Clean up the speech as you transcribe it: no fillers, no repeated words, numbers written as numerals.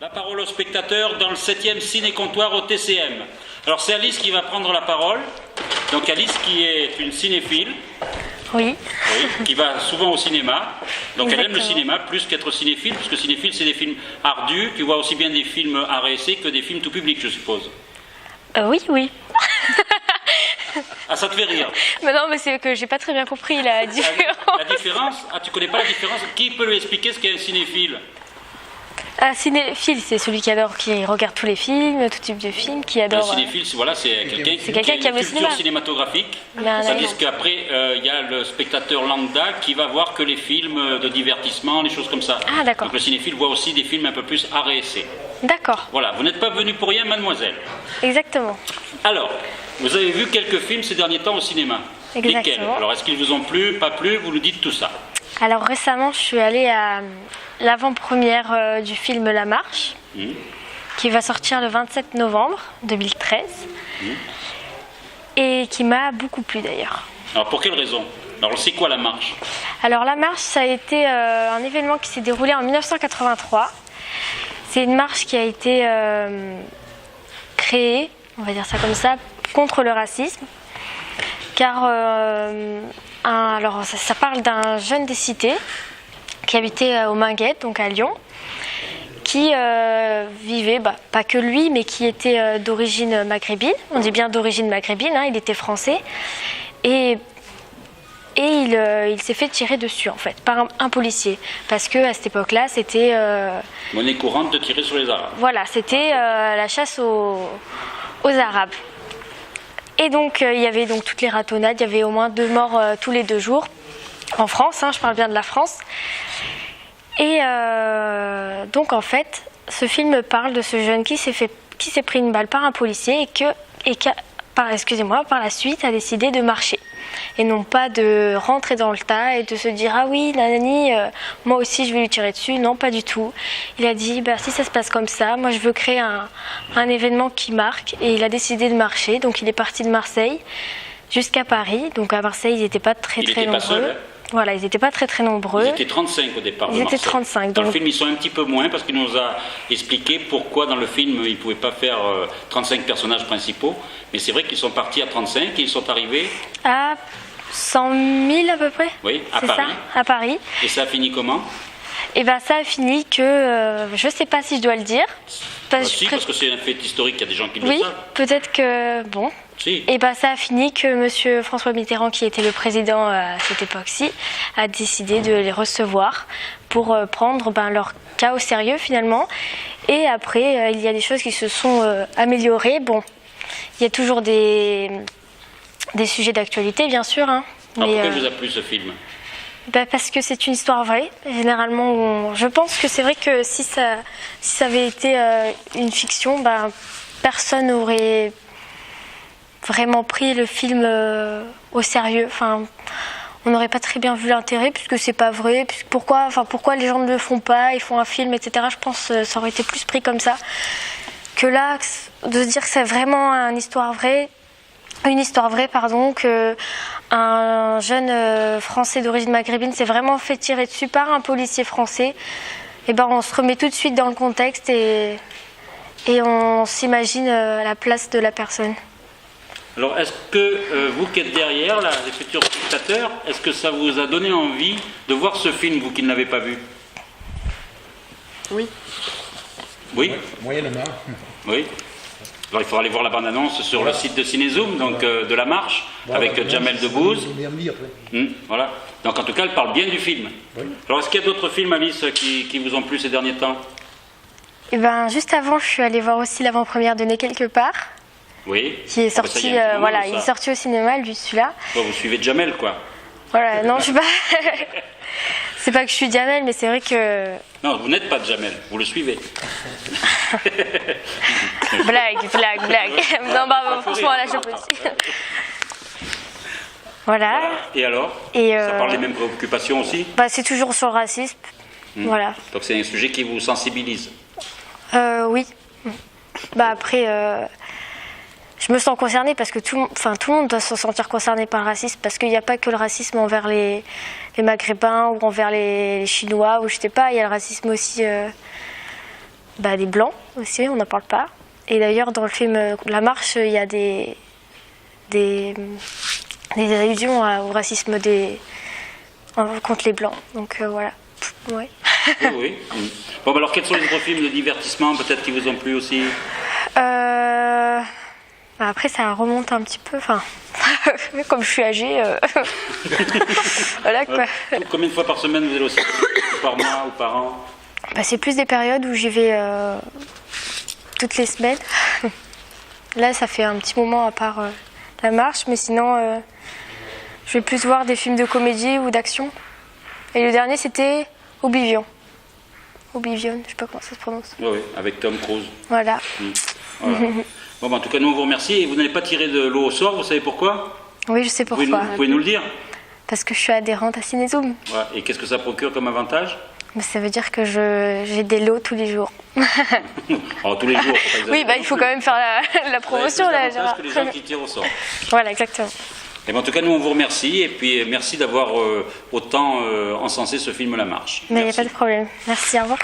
La parole au spectateur dans le 7e ciné-comptoir au TCM. Alors c'est Alice qui va prendre la parole. Donc Alice qui est une cinéphile. Oui. Oui, qui va souvent au cinéma. Donc Exactement. elle aime le cinéma plus qu'être cinéphile, parce que cinéphile c'est des films ardus. Tu vois aussi bien des films arts et essais que des films tout public, je suppose. Oui, oui. Ah, ça te fait rire. Mais non, mais c'est que j'ai pas très bien compris la différence. La différence? Ah, tu connais pas la différence? Qui peut lui expliquer ce qu'est un cinéphile? Un cinéphile, c'est celui qui adore, qui regarde tous les films, tout type de films, qui Un adore. cinéphile, voilà, c'est quelqu'un qui quelqu'un a qui aime une le culture cinéma. cinématographique. Ben, Tandis d'accord. qu'après, il y a le spectateur lambda qui va voir que les films de divertissement, les choses comme ça. Ah, d'accord. Donc le cinéphile voit aussi des films un peu plus art et essai. D'accord, Voilà, vous n'êtes pas venu pour rien, mademoiselle. exactement. Alors, vous avez vu quelques films ces derniers temps au cinéma. Exactement. Lesquels? Alors, est-ce qu'ils vous ont plu, pas plu? Vous nous dites tout ça. Alors récemment, je suis allée à l'avant-première du film La Marche, qui va sortir le 27 novembre 2013, et qui m'a beaucoup plu d'ailleurs. Alors, pour quelle raison? Alors, c'est quoi La Marche? Alors La Marche, ça a été un événement qui s'est déroulé en 1983. C'est une marche qui a été créée, on va dire ça comme ça, contre le racisme. Car alors ça parle d'un jeune des cités qui habitait aux Minguettes, donc à Lyon, qui vivait, pas que lui, mais qui était d'origine maghrébine. On dit bien d'origine maghrébine, hein, il était français. Et il s'est fait tirer dessus, en fait, par un policier. Parce qu'à cette époque-là, c'était... Monnaie courante de tirer sur les Arabes. Voilà, c'était la chasse aux Arabes. Et donc, il y avait donc toutes les ratonnades, il y avait au moins 2 morts tous les 2 jours, en France, hein, je parle bien de la France. Et donc, en fait, ce film parle de ce jeune qui s'est pris une balle par un policier et qui par la suite, a décidé de marcher. Et non pas de rentrer dans le tas et de se dire « Ah oui, nanani, moi aussi je vais lui tirer dessus ». Non, pas du tout. Il a dit si ça se passe comme ça, moi je veux créer un événement qui marque. Et il a décidé de marcher. Donc il est parti de Marseille jusqu'à Paris. Donc à Marseille, ils n'étaient pas très nombreux. Pas seul, hein. Voilà, ils n'étaient pas très nombreux. Ils étaient 35 au départ. Ils étaient 35. Dans le donc... film, ils sont un petit peu moins parce qu'il nous a expliqué pourquoi dans le film, il ne pouvait pas faire 35 personnages principaux. Mais c'est vrai qu'ils sont partis à 35 et ils sont arrivés à 100 000 à peu près. Oui, à c'est Paris. Ça, à Paris. Et ça a fini comment? Et ça a fini que je ne sais pas si je dois le dire. Parce que c'est un fait historique, il y a des gens qui le oui, savent. peut-être que Si. Et ça a fini que M. François Mitterrand, qui était le président à cette époque-ci, a décidé de les recevoir pour prendre leur cas au sérieux finalement. Et après, il y a des choses qui se sont améliorées. Bon, il y a toujours des sujets d'actualité, bien sûr. Hein, Alors pourquoi vous a plu ce film? Parce que c'est une histoire vraie. Généralement, je pense que c'est vrai que si ça avait été une fiction, personne n'aurait vraiment pris le film au sérieux. Enfin, on n'aurait pas très bien vu l'intérêt puisque c'est pas vrai. Pourquoi les gens ne le font pas? Ils font un film, etc. Je pense que ça aurait été plus pris comme ça que là, de se dire que c'est vraiment une histoire vraie, que un jeune Français d'origine maghrébine s'est vraiment fait tirer dessus par un policier français. Et on se remet tout de suite dans le contexte et on s'imagine à la place de la personne. Alors, est-ce que vous qui êtes derrière, là, les futurs spectateurs, est-ce que ça vous a donné envie de voir ce film, vous qui ne l'avez pas vu? Oui. Oui? Moyennement. Oui. Alors, il faudra aller voir la bande-annonce sur le site de Cinézoom, donc de La Marche, avec Jamel Debbouze. Voilà. Donc, en tout cas, elle parle bien du film. Oui. Alors, est-ce qu'il y a d'autres films, Alice, qui vous ont plu ces derniers temps? Juste avant, je suis allée voir aussi l'avant-première de Né quelque part. Oui. Qui est sorti, il est sorti au cinéma, lui, celui-là. Bon, vous suivez Jamel, quoi. Voilà, non, je suis pas... c'est pas que je suis Jamel, mais c'est vrai que... Non, vous n'êtes pas de Jamel, vous le suivez. blague. Non, franchement, là, je peux aussi. Voilà. Et alors? Ça parle des mêmes préoccupations aussi? C'est toujours sur le racisme. Voilà. Donc c'est un sujet qui vous sensibilise? Oui. Après... je me sens concernée parce que tout le monde doit se sentir concerné par le racisme parce qu'il n'y a pas que le racisme envers les Maghrébins ou envers les Chinois ou je sais pas, il y a le racisme aussi des blancs aussi, on n'en parle pas. Et d'ailleurs, dans le film La Marche, il y a des allusions au racisme contre les blancs. Donc voilà. Ouais. Oui, oui. Bon, alors quels sont les autres films de divertissement peut-être qui vous ont plu aussi? Après, ça remonte un petit peu. Enfin, comme je suis âgée, voilà quoi. Combien de fois par semaine vous allez au cinéma? Par mois ou par an? C'est plus des périodes où j'y vais toutes les semaines. Là, ça fait un petit moment à part La Marche, mais sinon, je vais plus voir des films de comédie ou d'action. Et le dernier, c'était Oblivion. Oblivion, je sais pas comment ça se prononce. Oui, oui, avec Tom Cruise. Voilà. Voilà. Bon, en tout cas, nous on vous remercie. Et vous n'allez pas tirer de l'eau au sort, vous savez pourquoi? Oui, je sais pourquoi. Vous pouvez nous le dire? Parce que je suis adhérente à Cinézoom. Voilà. Et qu'est-ce que ça procure comme avantage? Ça veut dire que j'ai des lots tous les jours. Alors, tous les jours, faut pas oui, il faut quand même faire la promotion. Vous avez là, plus d'avantages que les gens qui tirent au sort. Voilà, exactement. Et en tout cas, nous on vous remercie. Et puis, merci d'avoir autant encensé ce film La Marche. Mais il n'y a pas de problème. Merci, au revoir.